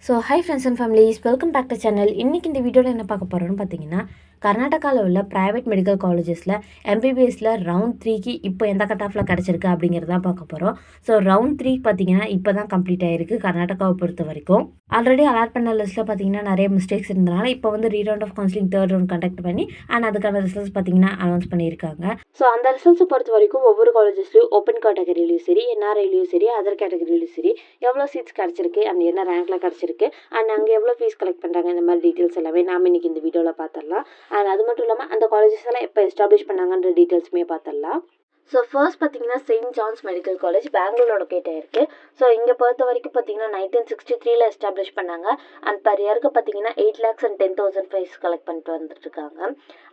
So hi friends and families, welcome back to channel. இன்றைக்கி இந்த வீடியோவில் என்ன பார்க்க போகிறோன்னு பார்த்தீங்கன்னா, கர்நாடகாவில் உள்ள ப்ரைவேட் மெடிக்கல் காலேஜஸில் எம்பிபிஎஸ்சில் ரவுண்ட் 3க்கு இப்போ எந்த கட் ஆஃபில் கிடச்சிருக்கு அப்படிங்கிறதான் பார்க்க போகிறோம். ஸோ ரவுண்ட் 3 பார்த்தீங்கன்னா இப்போ தான் கம்ப்ளீட் ஆகிருக்கு கர்நாடகாவை பொறுத்த வரைக்கும். ஆல்ரெடி அலாட் பண்ண லிஸ்ட்டில் பார்த்தீங்கன்னா நிறைய மிஸ்டேக்ஸ் இருந்தனால இப்போ வந்து reround of counselling third round conduct பண்ணி அண்ட் அதுக்கான ரிசல்ட்ஸ் பார்த்தீங்கன்னா அனௌன்ஸ் பண்ணியிருக்காங்க. ஸோ அந்த ரிசல்ட்ஸை பொறுத்த வரைக்கும் ஒவ்வொரு காலேஜஸ்லையும் ஓப்பன் கேட்டகரிலையும் சரி, என்ஆர்ஐலையும் சரி, அதர் கேட்டகரிலையும் சரி எவ்வளோ சீட்ஸ் கிடச்சிருக்கு அண்ட் என்ன ரேங்க்கில் கிடச்சிருக்கு அண்ட் அங்கே எவ்வளோ ஃபீஸ் கலெக்ட் பண்ணுறாங்க, இந்த மாதிரி டீட்டெயில்ஸ் எல்லாமே நாம் இன்றைக்கி இந்த வீடியோவில் பார்த்துடலாம். அண்ட் அது மட்டும் இல்லாமல் அந்த காலேஜஸ் எல்லாம் எப்போ எஸ்டாப்ளிஷ் பண்ணாங்கன்ற டீட்டெயில்ஸுமே பார்த்துடலாம். ஸோ ஃபர்ஸ்ட் பார்த்தீங்கன்னா செயின்ட் ஜான்ஸ் மெடிக்கல் காலேஜ் பெங்களூரில் லொக்கேட் ஆயிருக்கு. ஸோ இங்கே பொறுத்த வரைக்கும் பார்த்தீங்கன்னா 1963 எஸ்டாப்ளிஷ் பண்ணாங்க. அண்ட் பர் இயருக்கு பார்த்தீங்கன்னா 8,10,000 ஃபீஸ் கலெக்ட் பண்ணிட்டு வந்துட்டு இருக்காங்க.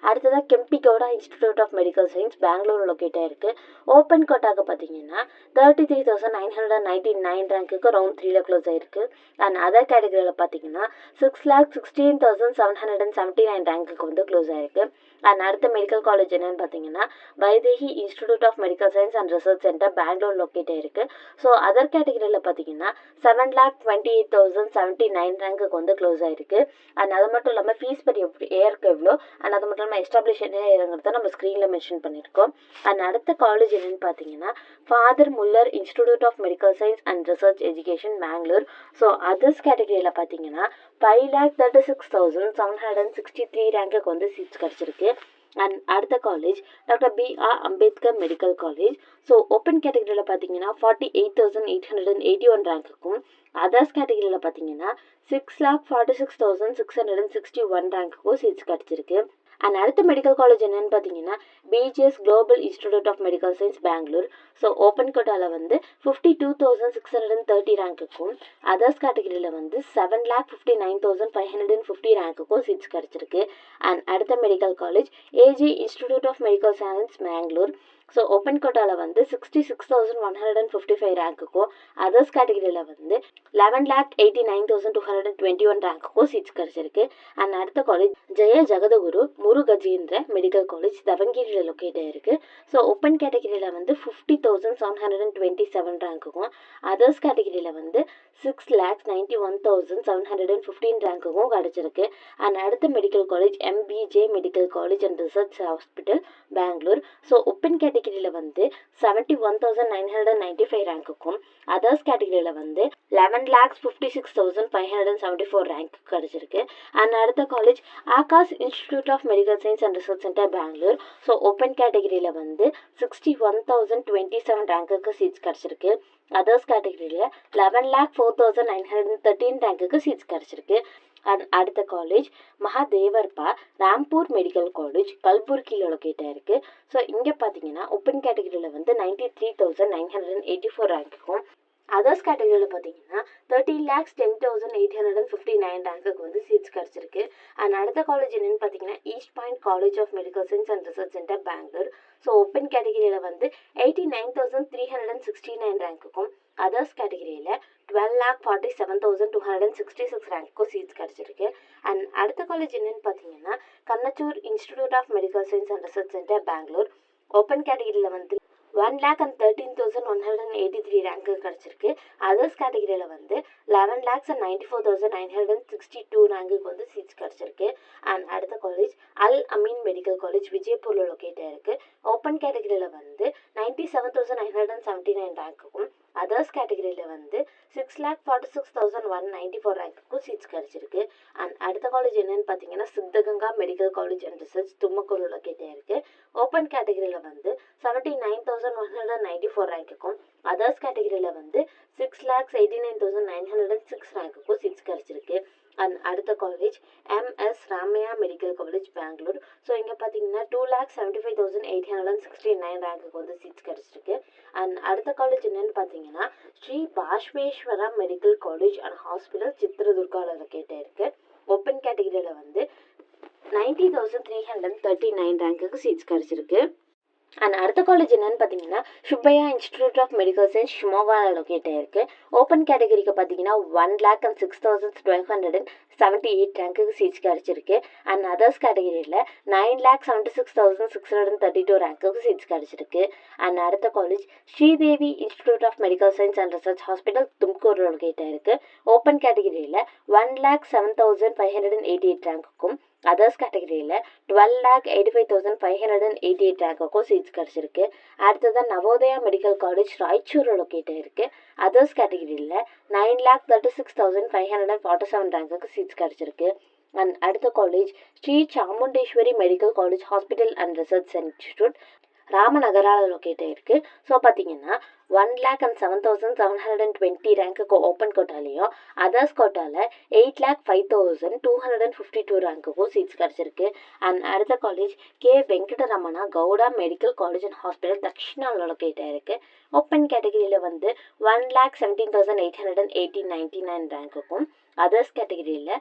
அடுத்ததாக கெம்பிகவுடா இன்ஸ்டிடியூட் ஆஃப் மெடிக்கல் சயின்ஸ் பெங்களூரில் லொக்கேட் ஆயிருக்கு. ஓப்பன் கோட்டாக பார்த்தீங்கன்னா 33,999 ரேங்க்குக்கு ரவுண்ட் 3ல க்ளோஸ் ஆயிருக்கு. அண்ட் அதர் கேட்டகரியில் பார்த்தீங்கன்னா 6,16,779 ரேங்க்குக்கு வந்து க்ளோஸ் ஆயிருக்கு. அண்ட் அடுத்த மெடிக்கல் காலேஜ் என்னன்னு பார்த்தீங்கன்னா Vaidehi institute of medical science and research centre Bangalore locate ஆயிருக்கு. ஸோ அதர் கேட்டகரியில் பார்த்தீங்கன்னா 7,28,079 ரேங்க்குக்கு வந்து க்ளோஸ் ஆயிருக்கு. அண்ட் அது மட்டும் இல்லாமல் ஃபீஸ் பற்றி ஏருக்கு எவ்வளோ அண்ட் அது மட்டும் இல்லாமல் எஸ்டாப்ளிஷ் ஏறுங்கிறத நம்ம ஸ்க்ரீனில் மென்ஷன் பண்ணியிருக்கோம். அண்ட் அடுத்த காலேஜ் என்னன்னு பார்த்தீங்கன்னா Father Muller institute of medical science and research education Bangalore. So others கேட்டகரியில் பார்த்தீங்கன்னா 5,36,763 ரேங்க்குக்கு வந்து சீட்ஸ் கிடச்சிருக்கு. அண்ட் அடுத்த college doctor B.R. Ambedkar medical college. So open கேட்டகரியில் பார்த்தீங்கன்னா 48,881 ரேங்க்குக்கும், அதர்ஸ் கேட்டகரியில் பார்த்தீங்கன்னா 6,46,661 ரேங்க்குக்கும் சீட்ஸ் கிடச்சிருக்கு. அண்ட் அடுத்த மெடிக்கல் காலேஜ் என்னன்னு பார்த்தீங்கன்னா BGS global institute of medical science Bangalore. So open கோட்டாவில் வந்து 52,630 ரேங்க்குக்கும், அதர்ஸ் கேட்டகரியில் வந்து 7,59,550 ரேங்க்குக்கும் சீட்ஸ் கிடச்சிருக்கு. அண்ட் அடுத்த medical college AG institute of medical science Bangalore. So open கோட்டாவில் வந்து 66,155 ரேங்க்குக்கும், அதர்ஸ் கேட்டகரியில் வந்து 11,89,221 ரேங்க்குக்கும் சீட்ஸ் கிடச்சிருக்கு. அண்ட் அடுத்த college Jaya Jagadguru Murugarajendra medical college தவங்கேரியில் லொக்கேட் ஆயிருக்கு. ஸோ ஓப்பன் கேட்டகரியில் வந்து 50,727 ரேங்க்குக்கும், அதர்ஸ் கேட்டகரியில் வந்து 6,91,715 ரேங்க்குக்கும் கிடச்சிருக்கு. அண்ட் அடுத்த medical college MBJ medical college and research hospital Bangalore. So open கேட்டகரியில் வந்து 71,995 ரேங்க்குக்கும், அதர்ஸ் கேட்டகரியில் வந்து 11,56,574 ரேங்க் கிடச்சிருக்கு. அண்ட் அடுத்த college Akash institute of medical science and research centre Bangalore. So open கேட்டகரியில் வந்து 61,027 ரேங்க்குக்கு சீட்ஸ் கிடச்சிருக்கு. அதர்ஸ் கேட்டகரியில் 11,04,913 ரேங்க்குக்கு சீட்ஸ் கிடச்சிருக்கு. அண்ட் அடுத்த college Mahadevappa Rampure medical college கல்புர்கியில் லொக்கேட் ஆயிருக்கு. ஸோ இங்கே பார்த்தீங்கன்னா ஓப்பன் கேட்டகரியில் வந்து 93,984 ரேங்க்குக்கும், அதர்ஸ் கேட்டகரியில் பார்த்தீங்கன்னா 30,10,859 ரேங்க்குக்கு வந்து சீட்ஸ் கிடச்சிருக்கு. அண்ட் அடுத்த காலேஜ் என்னன்னு பார்த்தீங்கன்னா East Point College of medical science and research centre Bangalore. So open கேட்டகரியில் வந்து 89,369 ரேங்க்குக்கும், அதர்ஸ் கேட்டகரியில் 12,47,266 ரேங்க்குக்கும் சீட்ஸ் கிடச்சிருக்கு. அண்ட் அடுத்த காலேஜ் என்னன்னு பார்த்தீங்கன்னா Kanachur institute of medical science and research centre Bangalore. Open கேட்டகரியில் வந்து 1,13,183 ரேங்க்கு கிடச்சிருக்கு. அதர்ஸ் கேட்டகரியில் வந்து 11,94,962 ரேங்க்குக்கு வந்து சீட்ஸ் கிடச்சிருக்கு. அண்ட் அடுத்த college Al Ameen medical college விஜயபூரில் லொக்கேட் ஆயிருக்கு. ஓப்பன் கேட்டகரியில் வந்து 97,979 ரேங்க்குக்கும், அதர்ஸ் கேட்டகரியில் வந்து 6,46,194 ரேங்க்குக்கும் சீட்ஸ் கிடச்சிருக்கு. அண்ட் அடுத்த காலேஜ் என்னன்னு பார்த்தீங்கன்னா Siddaganga medical college and research தும்மக்கூரில் லொக்கேட் ஆயிருக்கு. ஓப்பன் கேட்டகரியில் வந்து 79,194 ரேங்க்குக்கும், அதர்ஸ் கேட்டகரியில் வந்து 6,89,906 ரேங்க்குக்கும் சீட்ஸ் கிடச்சிருக்கு. அண்ட் அடுத்த college MS Ramaiah medical college Bangalore. So இங்கே பார்த்தீங்கன்னா 2,75,869 ரேங்க்குக்கு வந்து சீட்ஸ் கிடச்சிருக்கு. அண்ட் அடுத்த காலேஜ் என்னன்னு பார்த்தீங்கன்னா Sri Basaveshwara medical college and hospital சித்ரதுர்காவில் லொக்கேட் ஆயிருக்கு. ஓப்பன் கேட்டகரியில் வந்து 90,339 ரேங்க்குக்கு சீட்ஸ் கிடச்சிருக்கு. அண்ட் அடுத்த காலேஜ் என்னன்னு பார்த்தீங்கன்னா Subbaiah institute of medical science ஷிமோகாவில் லொக்கேட் ஆயிருக்கு. ஓப்பன் கேட்டகரிக்கு பார்த்தீங்கன்னா 1,06,1278 ரேங்க்குக்கு சீட்ஸ் கிடச்சிருக்கு. அண்ட் அதர்ஸ் கேட்டகரியில் 9,76,632 ரேங்க்குக்கு சீட்ஸ் கிடச்சிருக்கு. அண்ட் அடுத்த college Sridevi institute of medical science and research hospital தும்கூரில் லொக்கேட் ஆயிருக்கு. ஓப்பன் கேட்டகரியில் 1,07,588 ரேங்க்குக்கும் அதர்ஸ் கேட்டகரியில் 12,85,588 ரேங்க்குக்கும் சீட்ஸ் கிடச்சிருக்கு. அடுத்ததான் நவோதயா மெடிக்கல் காலேஜ் ராய்ச்சூரில் லொக்கேட் ஆயிருக்கு. அதர்ஸ் கேட்டகரியில் 9,36,547 ரேங்க்குக்கு சீட்ஸ் கிடச்சிருக்கு. அண்ட் அடுத்த college Sri Chamundeshwari medical college hospital and research institute ராமநகராவில் லொக்கேட் ஆயிருக்கு. ஸோ பார்த்தீங்கன்னா 1,07,720 ரேங்க்குக்கு ஓப்பன் கோட்டாலையும் அதர்ஸ் கோட்டாவில் 8,05,252 ரேங்க்குக்கும் சீட்ஸ் கிடச்சிருக்கு. அண்ட் அடுத்த college K Venkataramana Gowda medical college and hospital தக்ஷிணாவில் லொக்கேட் ஆயிருக்கு. ஓப்பன் கேட்டகரியில் வந்து 1,17,889 ரேங்க்குக்கும் அதர்ஸ் கேட்டகரியில்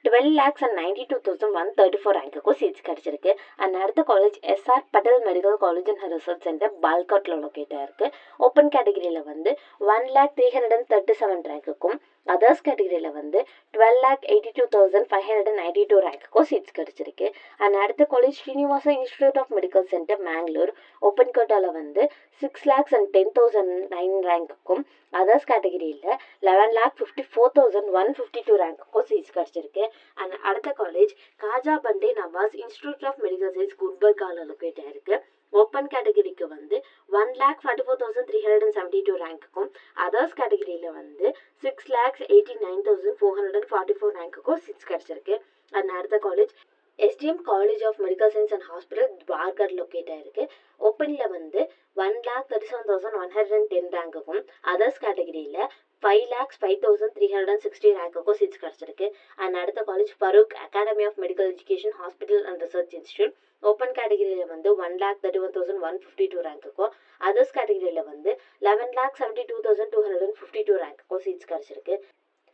12,92,134 ரேங்க்குக்கும் சீட்ஸ் கிடச்சிருக்கு. அண்ட் அடுத்த college SR Patel medical college and research centre பால்காட்டில் லொக்கேட் ஆயிருக்கு. ஓப்பன் கேட்டகரியில் வந்து 1,03,37 ரேங்க்குக்கும் அதர்ஸ் கேட்டகரியில் வந்து 12,82,592 ரேங்க்குக்கும் சீட்ஸ் கிடச்சிருக்கு. அண்ட் அடுத்த college Srinivasa institute of medical centre Mangalore open கோட்டாவில் வந்து 6,10,009 ரேங்க்குக்கும் அதர்ஸ் கேட்டகரியில் 11,54,152 ரேங்க்குக்கும் சீட்ஸ் கிடச்சிருக்கு. அண்ட் அடுத்த college Khaja Bande Nawaz institute of medical science குல்பர்காவில் லொக்கேட் ஆயிருக்கு. ஓப்பன் கேட்டகரிக்கு வந்து 1,44,372 ரேங்க்குக்கும் அதர்ஸ் கேட்டகரியில் வந்து 6,89,444 ரேங்க்குக்கும் சீட்ஸ் கிடச்சிருக்கு. அண்ட் அடுத்த college STM college of medical science and hospital துவார்கர் லொக்கேட் ஆயிருக்கு. ஓப்பனில் வந்து 1,37,110 ரேங்க்குக்கும் அதர்ஸ் கேட்டகரியில் 5,05,360 ரேங்க்குக்கும் சீட்ஸ் கிடச்சிருக்கு. அண்ட் அடுத்த college Farooq academy of medical education hospital and research institute open கேட்டகரியில் வந்து 1,31,152 ரேங்க்குக்கும் அதர்ஸ் கேட்டகரியில் வந்து 11,72,252 ரேங்க்குக்கும் சீட்ஸ் கிடச்சிருக்கு.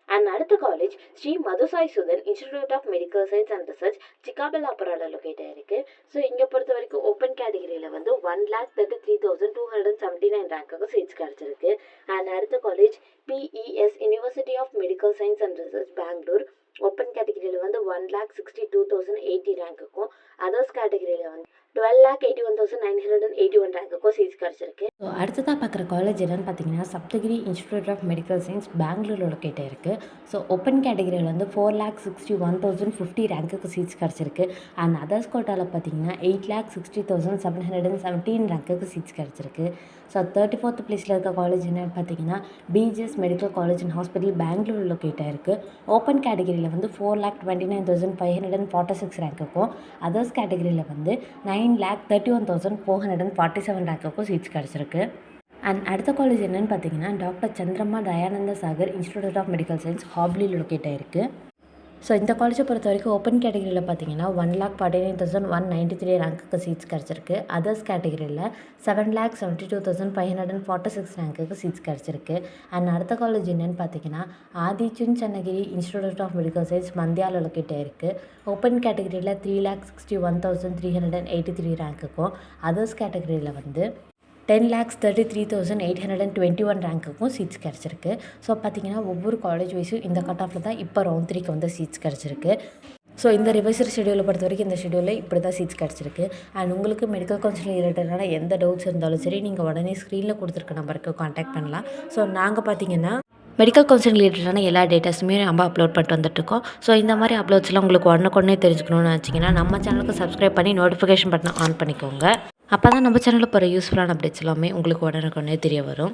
அண்ட் அடுத்த college Sri Madhusai Sudan institute of medical science and research சிக்காபெல்லாபுராவில் லொக்கேட் ஆயிருக்கு. ஸோ இங்கே பொறுத்த வரைக்கும் ஓப்பன் கேட்டகரியில் வந்து 1,33,279 ரேங்க்குக்கு சீட்ஸ் கிடச்சிருக்கு. அண்ட் அடுத்த college PES university of medical science and research Bangalore open கேட்டகரியில் வந்து 1,62,080 ரேங்க்குக்கும் அதர்ஸ் கேட்டகரியில் வந்து 12,81,981 ரேங்க்குக்கும் சீட்ஸ் கிடச்சிருக்கு. ஸோ அடுத்ததாக பார்க்குற காலேஜ் என்னென்னு பார்த்தீங்கன்னா Saptagiri institute of medical science பெங்களூரில் லொக்கேட் ஆயிருக்கு. ஸோ ஓப்பன் கேட்டகரியில் வந்து 4,61,050 ரேங்க்குக்கு சீட்ஸ் கிடச்சிருக்கு. அண்ட் அதர்ஸ் கோட்டாவில் பார்த்தீங்கன்னா 8,60,717 ரேங்க்குக்கு சீட்ஸ் கிடச்சிருக்கு. ஸோ 34th பிளேஸில் இருக்க காலேஜ் என்னென்னு பார்த்தீங்கன்னா BGS medical college and hospital Bangalore locate ஆயிருக்கு. ஓப்பன் கேட்டகரியில் வந்து 4,29,546 ரேங்க்குக்கும் அதர்ஸ் கேட்டகரியில் வந்து 9,31,447 ரேங்க்குக்கும் சீட்ஸ் கிடச்சிருக்கு. அண்ட் அடுத்த காலேஜ் என்னென்னு பார்த்தீங்கன்னா doctor Chandrama Dayananda Sagar institute of medical science ஹாப்லியில் லொக்கேட் ஆயிருக்கு. ஸோ இந்த காலேஜை பொறுத்த வரைக்கும் ஓப்பன் கேட்டகரியில் பார்த்தீங்கன்னா 1,49,193 ரேங்க்குக்கு சீட்ஸ் கிடச்சிருக்கு. அதர்ஸ் கேட்டகரியில் 7,72,546 ரேங்க்குக்கு சீட்ஸ் கிடச்சிருக்கு. அண்ட் அடுத்த காலேஜ் என்னென்னு பார்த்தீங்கன்னா Adichunchanagiri institute of medical science மந்தியாவில் லொக்கேட் ஆயிருக்கு. ஓப்பன் கேட்டகரியில் 3,61,383 ரேங்க்குக்கும் அதர்ஸ் கேட்டகரியில் வந்து 10,33,821 ரேங்க்குக்கும் சீட்ஸ் கிடச்சிருக்கு. ஸோ பார்த்தீங்கன்னா ஒவ்வொரு காலேஜ் வைஸும் இந்த கட் ஆஃபில் தான் இப்போ ரவுண்ட் 3க்கு வந்து சீட்ஸ் கிடச்சிருக்கு. ஸோ இந்த ரிவைசர் ஷெடியூலை பொறுத்த வரைக்கும் இந்த ஷெடியூலில் இப்படி தான் சீட்ஸ் கிடச்சிருக்கு. அண்ட் உங்களுக்கு மெடிக்கல் கவுன்சிலிங் ரிலேட்டடான எந்த டவுட்ஸ் இருந்தாலும் சரி நீங்கள் உடனே ஸ்க்ரீனில் கொடுத்துருக்க நம்பருக்கு காண்டாக்ட் பண்ணலாம். ஸோ நாங்கள் பார்த்தீங்கன்னா மெடிக்கல் கவுன்சிலிங் ரிலேட்டடான எல்லா டேட்டாஸுமே நம்ம அப்லோட் பண்ணிட்டு வந்துட்டுருக்கோம். ஸோ இந்த மாதிரி அப்லோட்ஸ்லாம் உங்களுக்கு உடனே தெரிஞ்சுக்கணும்னு நினச்சிங்கன்னா நம்ம சேனலுக்கு சப்ஸ்கிரைப் பண்ணி நோட்டிஃபிகேஷன் பட்டனை ஆன் பண்ணிக்கோங்க. அப்போ தான் நம்ம சேனலில் போகிற யூஸ்ஃபுல்லான அப்டேட்ஸ் எல்லாமே உங்களுக்கு உடனே தெரிய வரும்.